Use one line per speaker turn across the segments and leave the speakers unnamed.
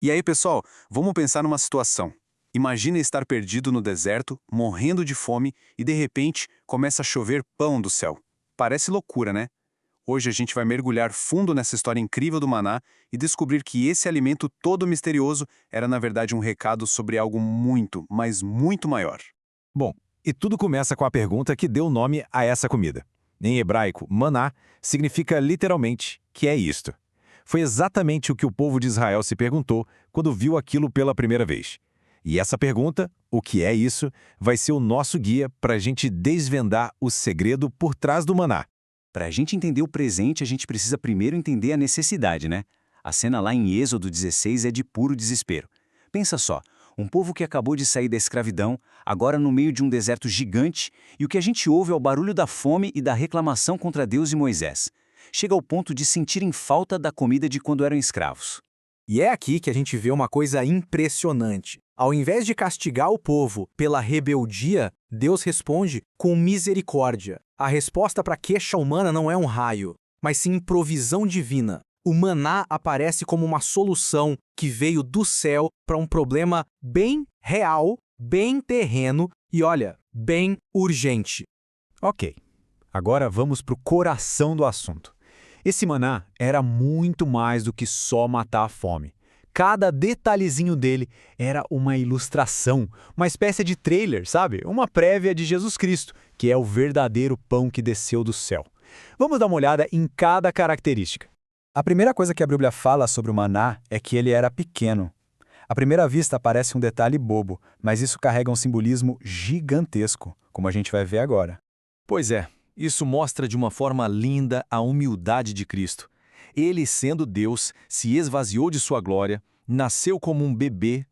E aí, pessoal, vamos pensar numa situação. Imagina estar perdido no deserto, morrendo de fome, e de repente começa a chover pão do céu. Parece loucura, né? Hoje a gente vai mergulhar fundo nessa história incrível do maná e descobrir que esse alimento todo misterioso era na verdade um recado sobre algo muito, mas muito maior.
Bom, e tudo começa com a pergunta que deu nome a essa comida. Em hebraico, maná significa literalmente "que é isto?". Foi exatamente o que o povo de Israel se perguntou quando viu aquilo pela primeira vez. E essa pergunta, o que é isso, vai ser o nosso guia para a gente desvendar o segredo por trás do maná.
Para a gente entender o presente, a gente precisa primeiro entender a necessidade, né? A cena lá em Êxodo 16 é de puro desespero. Pensa só, um povo que acabou de sair da escravidão, agora no meio de um deserto gigante, e o que a gente ouve é o barulho da fome e da reclamação contra Deus e Moisés. Chega ao ponto de sentirem falta da comida de quando eram escravos.
E é aqui que a gente vê uma coisa impressionante. Ao invés de castigar o povo pela rebeldia, Deus responde com misericórdia. A resposta para a queixa humana não é um raio, mas sim provisão divina. O maná aparece como uma solução que veio do céu para um problema bem real, bem terreno e, olha, bem urgente.
Ok, agora vamos para o coração do assunto. Esse maná era muito mais do que só matar a fome. Cada detalhezinho dele era uma ilustração, uma espécie de trailer, sabe? Uma prévia de Jesus Cristo, que é o verdadeiro pão que desceu do céu. Vamos dar uma olhada em cada característica.
A primeira coisa que a Bíblia fala sobre o maná é que ele era pequeno. À primeira vista parece um detalhe bobo, mas isso carrega um simbolismo gigantesco, como a gente vai ver agora.
Pois é, isso mostra de uma forma linda a humildade de Cristo. Ele, sendo Deus, se esvaziou de sua glória, nasceu como um bebê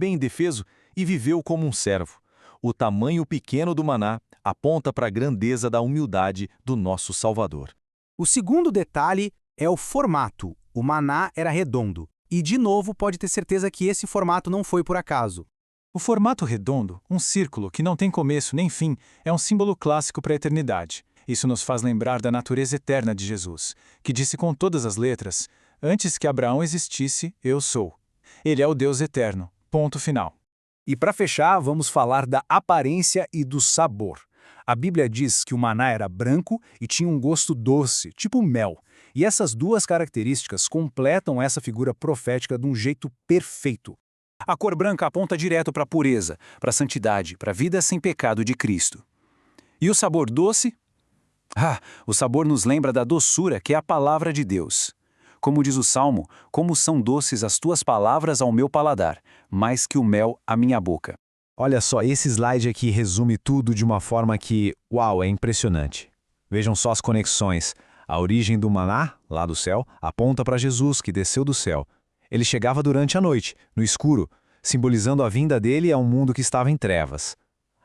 indefeso, e viveu como um servo. O tamanho pequeno do maná aponta para a grandeza da humildade do nosso Salvador.
O segundo detalhe é o formato. O maná era redondo. E, de novo, pode ter certeza que esse formato não foi por acaso.
O formato redondo, um círculo que não tem começo nem fim, é um símbolo clássico para a eternidade. Isso nos faz lembrar da natureza eterna de Jesus, que disse com todas as letras: "Antes que Abraão existisse, eu sou". Ele é o Deus eterno. Ponto final.
E para fechar, vamos falar da aparência e do sabor. A Bíblia diz que o maná era branco e tinha um gosto doce, tipo mel. E essas duas características completam essa figura profética de um jeito perfeito.
A cor branca aponta direto para a pureza, para a santidade, para a vida sem pecado de Cristo. E o sabor doce? O sabor nos lembra da doçura que é a palavra de Deus. Como diz o Salmo, como são doces as tuas palavras ao meu paladar, mais que o mel à minha boca.
Olha só, esse slide aqui resume tudo de uma forma que, uau, é impressionante. Vejam só as conexões. A origem do maná, lá do céu, aponta para Jesus, que desceu do céu. Ele chegava durante a noite, no escuro, simbolizando a vinda dele a um mundo que estava em trevas.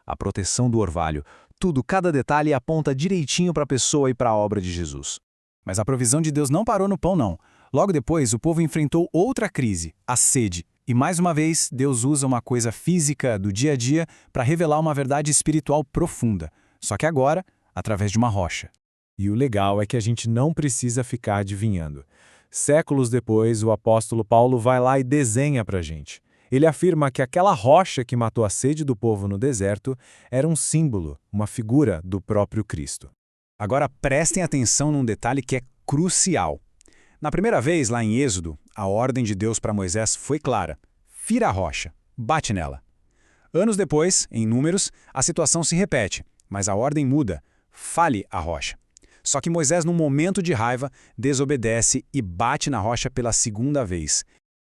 A proteção do orvalho, tudo, cada detalhe aponta direitinho para a pessoa e para a obra de Jesus.
Mas a provisão de Deus não parou no pão, não. Logo depois, o povo enfrentou outra crise, a sede. E mais uma vez, Deus usa uma coisa física do dia a dia para revelar uma verdade espiritual profunda. Só que agora, através de uma rocha.
E o legal é que a gente não precisa ficar adivinhando. Séculos depois, o apóstolo Paulo vai lá e desenha para a gente. Ele afirma que aquela rocha que matou a sede do povo no deserto era um símbolo, uma figura do próprio Cristo.
Agora prestem atenção num detalhe que é crucial. Na primeira vez, lá em Êxodo, a ordem de Deus para Moisés foi clara: fira a rocha, bate nela. Anos depois, em Números, a situação se repete, mas a ordem muda: fale a rocha. Só que Moisés, num momento de raiva, desobedece e bate na rocha pela segunda vez.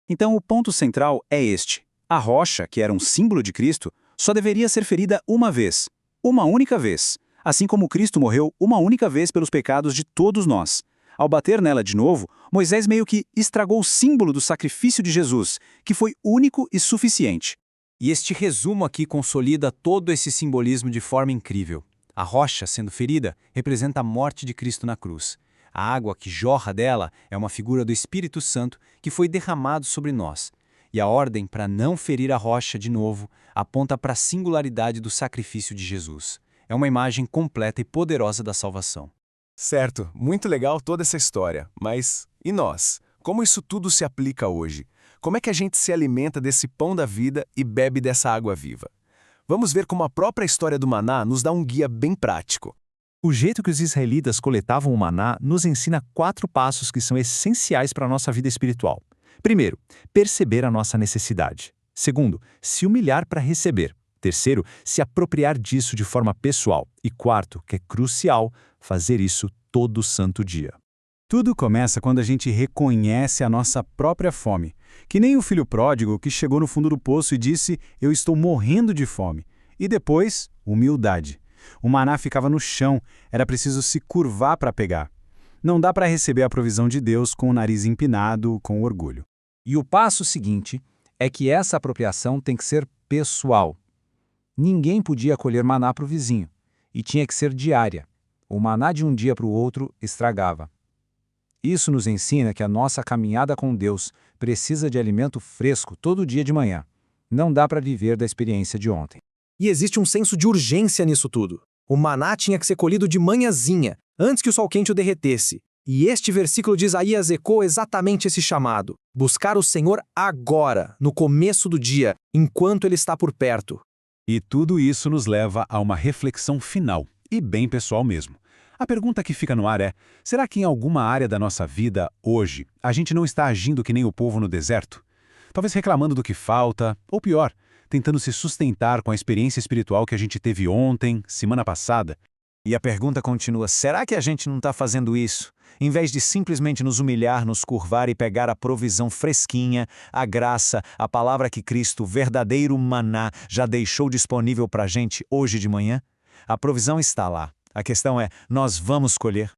Então o ponto central é este. A rocha, que era um símbolo de Cristo, só deveria ser ferida uma vez. Uma única vez. Assim como Cristo morreu uma única vez pelos pecados de todos nós. Ao bater nela de novo, Moisés meio que estragou o símbolo do sacrifício de Jesus, que foi único e suficiente.
E este resumo aqui consolida todo esse simbolismo de forma incrível. A rocha, sendo ferida, representa a morte de Cristo na cruz. A água que jorra dela é uma figura do Espírito Santo que foi derramado sobre nós. E a ordem para não ferir a rocha de novo aponta para a singularidade do sacrifício de Jesus. É uma imagem completa e poderosa da salvação.
Certo, muito legal toda essa história, mas e nós? Como isso tudo se aplica hoje? Como é que a gente se alimenta desse pão da vida e bebe dessa água viva? Vamos ver como a própria história do maná nos dá um guia bem prático.
O jeito que os israelitas coletavam o maná nos ensina 4 passos que são essenciais para a nossa vida espiritual. Primeiro, perceber a nossa necessidade. Segundo, se humilhar para receber. Terceiro, se apropriar disso de forma pessoal. E quarto, que é crucial, fazer isso todo santo dia.
Tudo começa quando a gente reconhece a nossa própria fome. Que nem o filho pródigo que chegou no fundo do poço e disse, eu estou morrendo de fome. E depois, humildade. O maná ficava no chão, era preciso se curvar para pegar. Não dá para receber a provisão de Deus com o nariz empinado, com orgulho.
E o passo seguinte é que essa apropriação tem que ser pessoal. Ninguém podia colher maná para o vizinho, e tinha que ser diária. O maná de um dia para o outro estragava. Isso nos ensina que a nossa caminhada com Deus precisa de alimento fresco todo dia de manhã. Não dá para viver da experiência de ontem.
E existe um senso de urgência nisso tudo. O maná tinha que ser colhido de manhãzinha, antes que o sol quente o derretesse. E este versículo de Isaías ecoa exatamente esse chamado. Buscar o Senhor agora, no começo do dia, enquanto Ele está por perto.
E tudo isso nos leva a uma reflexão final, e bem pessoal mesmo. A pergunta que fica no ar é, será que em alguma área da nossa vida, hoje, a gente não está agindo que nem o povo no deserto? Talvez reclamando do que falta, ou pior, tentando se sustentar com a experiência espiritual que a gente teve ontem, semana passada.
E a pergunta continua, será que a gente não está fazendo isso? Em vez de simplesmente nos humilhar, nos curvar e pegar a provisão fresquinha, a graça, a palavra que Cristo, verdadeiro maná, já deixou disponível para a gente hoje de manhã? A provisão está lá. A questão é, nós vamos colher?